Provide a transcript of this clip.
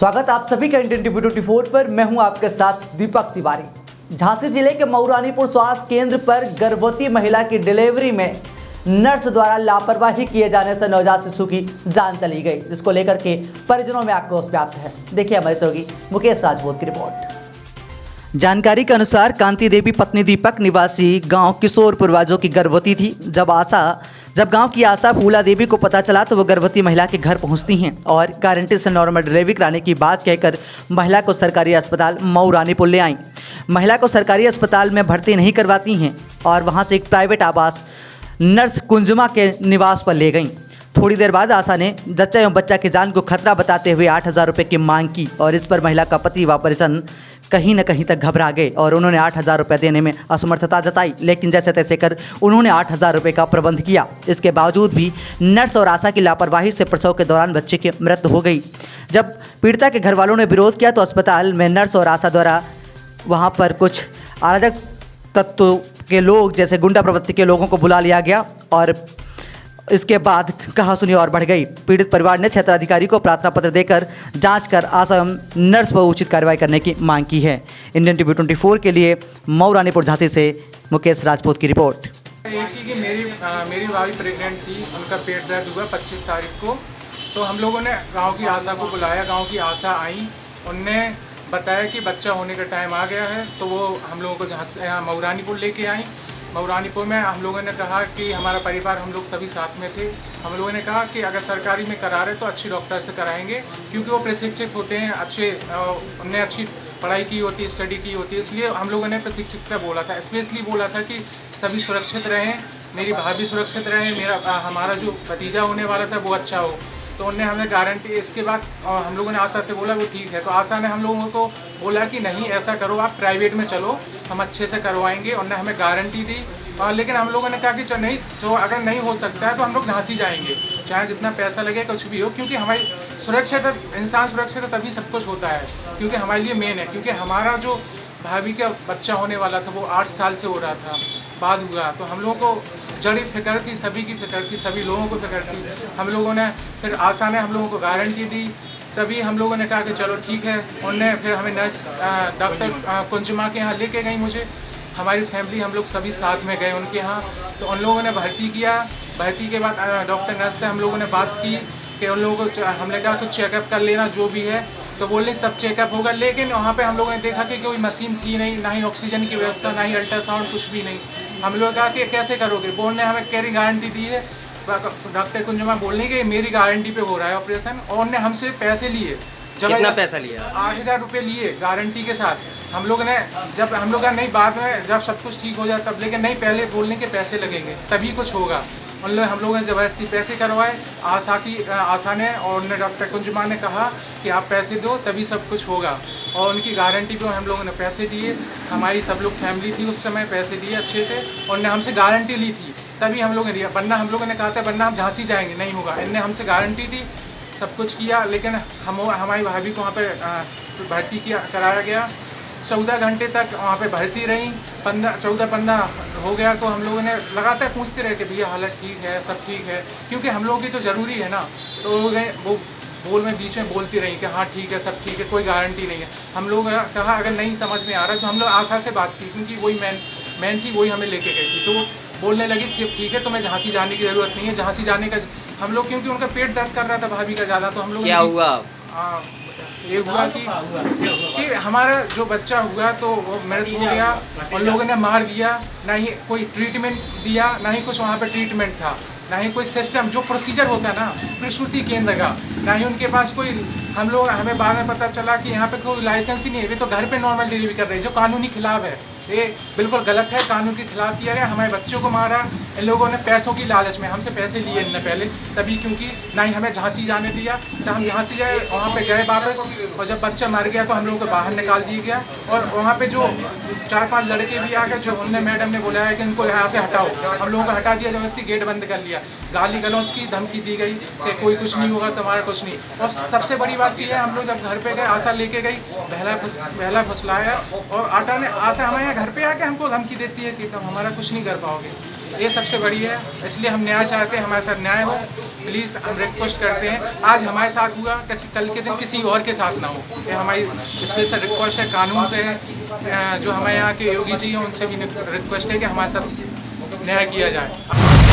स्वागत आप सभी का इंडियन टीवी 24 पर। मैं हूं आपके साथ दीपक तिवारी। झांसी जिले के मऊरानीपुर स्वास्थ्य केंद्र पर गर्भवती महिला की डिलीवरी में नर्स द्वारा लापरवाही किए जाने से नवजात शिशु की जान चली गई, जिसको लेकर के परिजनों में आक्रोश व्याप्त है। देखिए हमारे सहयोगी मुकेश राजपूत की रिपोर्ट। जानकारी के अनुसार कांति देवी पत्नी दीपक निवासी गांव किशोरपुर वाजो की गर्भवती थी। जब गांव की आशा फूला देवी को पता चला तो वो गर्भवती महिला के घर पहुंचती हैं और गारंटी से नॉर्मल डिलीवरी कराने की बात कहकर महिला को सरकारी अस्पताल मऊरानीपुर ले आईं। महिला को सरकारी अस्पताल में भर्ती नहीं करवाती हैं और वहां से एक प्राइवेट आवास नर्स कुंजुमा के निवास पर ले गईं। थोड़ी देर बाद आशा ने जच्चा एवं बच्चा की जान को खतरा बताते हुए 8,000 रुपये की मांग की और इस पर महिला का पति व परिजन कहीं न कहीं तक घबरा गए और उन्होंने 8,000 रुपये देने में असमर्थता जताई, लेकिन जैसे तैसे कर उन्होंने 8,000 रुपये का प्रबंध किया। इसके बावजूद भी नर्स और आशा की लापरवाही से प्रसव के दौरान बच्चे की मृत्यु हो गई। जब पीड़िता के घर वालों ने विरोध किया तो अस्पताल में नर्स और आशा द्वारा वहाँ पर कुछ अराजक तत्व के लोग जैसे गुंडा प्रवृत्ति के लोगों को बुला लिया गया और इसके बाद कहासुनी और बढ़ गई। पीड़ित परिवार ने क्षेत्राधिकारी को प्रार्थना पत्र देकर जांच कर आशा एवं नर्स पर उचित कार्रवाई करने की मांग की है। इंडियन टीवी 24 के लिए मऊरानीपुर झांसी से मुकेश राजपूत की रिपोर्ट। एक ही कि मेरी भाभी प्रेग्नेंट थी, उनका पेट दर्द हुआ 25 तारीख को। तो हम लोगों ने गांव की आशा को बुलाया, गांव की आशा आई, उनने बताया कि बच्चा होने का टाइम आ गया है। तो वो हम लोगों को यहाँ मऊरानीपुर लेके आई। मऊरानीपुर में हम लोगों ने कहा कि हमारा परिवार, हम लोग सभी साथ में थे। हम लोगों ने कहा कि अगर सरकारी में करा रहे तो अच्छी डॉक्टर से कराएंगे, क्योंकि वो प्रशिक्षित होते हैं, उनने अच्छी पढ़ाई की होती है, स्टडी की होती है। इसलिए हम लोगों ने प्रशिक्षित का बोला था, स्पेशली बोला था कि सभी सुरक्षित रहें, मेरी भाभी सुरक्षित रहे, हमारा जो भतीजा होने वाला था वो अच्छा हो। तो उनने हमें गारंटी, इसके बाद हम लोगों ने आशा से बोला वो ठीक है। तो आशा ने हम लोगों को बोला कि नहीं ऐसा करो, आप प्राइवेट में चलो, हम अच्छे से करवाएंगे। उन्होंने हमें गारंटी दी। लेकिन हम लोगों ने कहा कि नहीं, तो अगर नहीं हो सकता है तो हम लोग झांसी जाएंगे, चाहे जितना पैसा लगे कुछ भी हो, क्योंकि हमारी सुरक्षित, इंसान सुरक्षित तभी सब कुछ होता है, क्योंकि हमारे लिए मेन है। क्योंकि हमारा जो भाभी का बच्चा होने वाला था वो 8 साल से हो रहा था, बाद हुआ। तो हम लोगों को जड़ी फिक्र थी, सभी की फिक्र थी, सभी लोगों को फिक्र थी। हम लोगों ने फिर आशा ने हम लोगों को गारंटी दी, तभी हम लोगों ने कहा कि चलो ठीक है। उनने फिर हमें नर्स डॉक्टर कुंजुमा के यहाँ लेके गई मुझे, हमारी फैमिली, हम लोग सभी साथ में गए उनके यहाँ। तो उन लोगों ने भर्ती किया। भर्ती के बाद डॉक्टर नर्स से हम लोगों ने बात की कि उन लोगों को, हमने कहा कुछ चेकअप कर लेना जो भी है। तो बोले सब चेकअप होगा, लेकिन वहाँ पे हम लोगों ने देखा कि कोई मशीन थी नहीं, ना ही ऑक्सीजन की व्यवस्था, ना ही अल्ट्रासाउंड, कुछ भी नहीं। हम लोग कहा कि कैसे करोगे, बोलने हमें कैरी गारंटी दी है डॉक्टर कुंजुमा, बोलने के मेरी गारंटी पे हो रहा है ऑपरेशन। और उन्होंने हमसे पैसे लिए, कितना पैसा लिया? 8,000 रुपये लिए गारंटी के साथ। हम लोग ने जब हम लोग नहीं, बाद में जब सब कुछ ठीक हो जाए तब, लेकिन नहीं, पहले बोलने के पैसे लगेंगे तभी कुछ होगा। हम लोगों ने ज़बरदस्ती पैसे करवाए, आशा ने और उन्होंने डॉक्टर कुंजुमा ने कहा कि आप पैसे दो तभी सब कुछ होगा। और उनकी गारंटी पे हम लोगों ने पैसे दिए, हमारी सब लोग फैमिली थी उस समय, पैसे दिए अच्छे से। और उन्होंने हमसे गारंटी ली थी, तभी हम लोगों ने दिया, वरना हम लोगों ने कहा था वरना हम झांसी जाएंगे, नहीं होगा। इनने हमसे गारंटी दी, सब कुछ किया, लेकिन हमारी भाभी को वहाँ पर भर्ती कराया गया। 14 घंटे तक वहाँ पे भर्ती रही। 14-15 हो गया तो हम लोगों ने लगातार पूछते रहे कि भैया हालत ठीक है, सब ठीक है, क्योंकि हम लोगों की तो ज़रूरी है ना। तो वो बीच में बोलती रही कि हाँ ठीक है, सब ठीक है, कोई गारंटी नहीं है। हम लोग कहा अगर नहीं समझ में आ रहा तो हम लोग आशा से बात की, क्योंकि वही मैन थी, वही हमें लेके गई थी। तो वो बोलने लगी सिर्फ ठीक है, तुम्हें झांसी जाने की ज़रूरत नहीं है, झांसी जाने का हम लोग, क्योंकि उनका पेट दर्द कर रहा था भाभी का ज़्यादा। तो हम लोग क्या हुआ? ये हुआ कि हमारा जो बच्चा हुआ तो वो मृत्यु हो गया, और लोगों ने मार दिया। ना ही कोई ट्रीटमेंट दिया, ना ही कुछ वहाँ पे ट्रीटमेंट था, ना ही कोई सिस्टम जो प्रोसीजर होता है ना प्रसूति केंद्र का, ना ही उनके पास कोई। हमें बाद में पता चला कि यहाँ पे कोई लाइसेंस ही नहीं है, वे तो घर पे नॉर्मल डिलीवरी कर रहे हैं, जो कानूनी खिलाफ है। ये बिल्कुल गलत है, कानून के खिलाफ किया गया। हमारे बच्चों को मारा इन लोगों ने पैसों की लालच में, हमसे पैसे लिए इनने पहले, तभी क्योंकि ना ही हमें झांसी जाने दिया। तो हम झांसी गए, वहाँ पे गए वापस, और जब बच्चा मर गया तो हम लोगों को बाहर निकाल दिया गया। और वहाँ पे जो 4-5 लड़के भी आ गए, जो उनने मैडम ने बुलाया कि इनको यहाँ से हटाओ, हम लोगों को हटा दिया, जबरदस्ती गेट बंद कर लिया, गाली गलौज की धमकी दी गई कि कोई कुछ नहीं होगा, तुम्हारा कुछ नहीं। और सबसे बड़ी बात ये है, हम लोग जब घर पे गए, आशा लेके गई, बहला फुसलाया, और आशा हमारे यहाँ घर पे आके हमको धमकी देती है कि तुम हमारा कुछ नहीं कर पाओगे। ये सबसे बड़ी है, इसलिए हम न्याय चाहते हैं, हमारे साथ न्याय हो। प्लीज़ हम रिक्वेस्ट करते हैं, आज हमारे साथ हुआ, कल के दिन किसी और के साथ ना हो। ये हमारी स्पेशल रिक्वेस्ट है कानून से, जो हमारे यहाँ के योगी जी हैं उनसे भी रिक्वेस्ट है कि हमारे साथ न्याय किया जाए।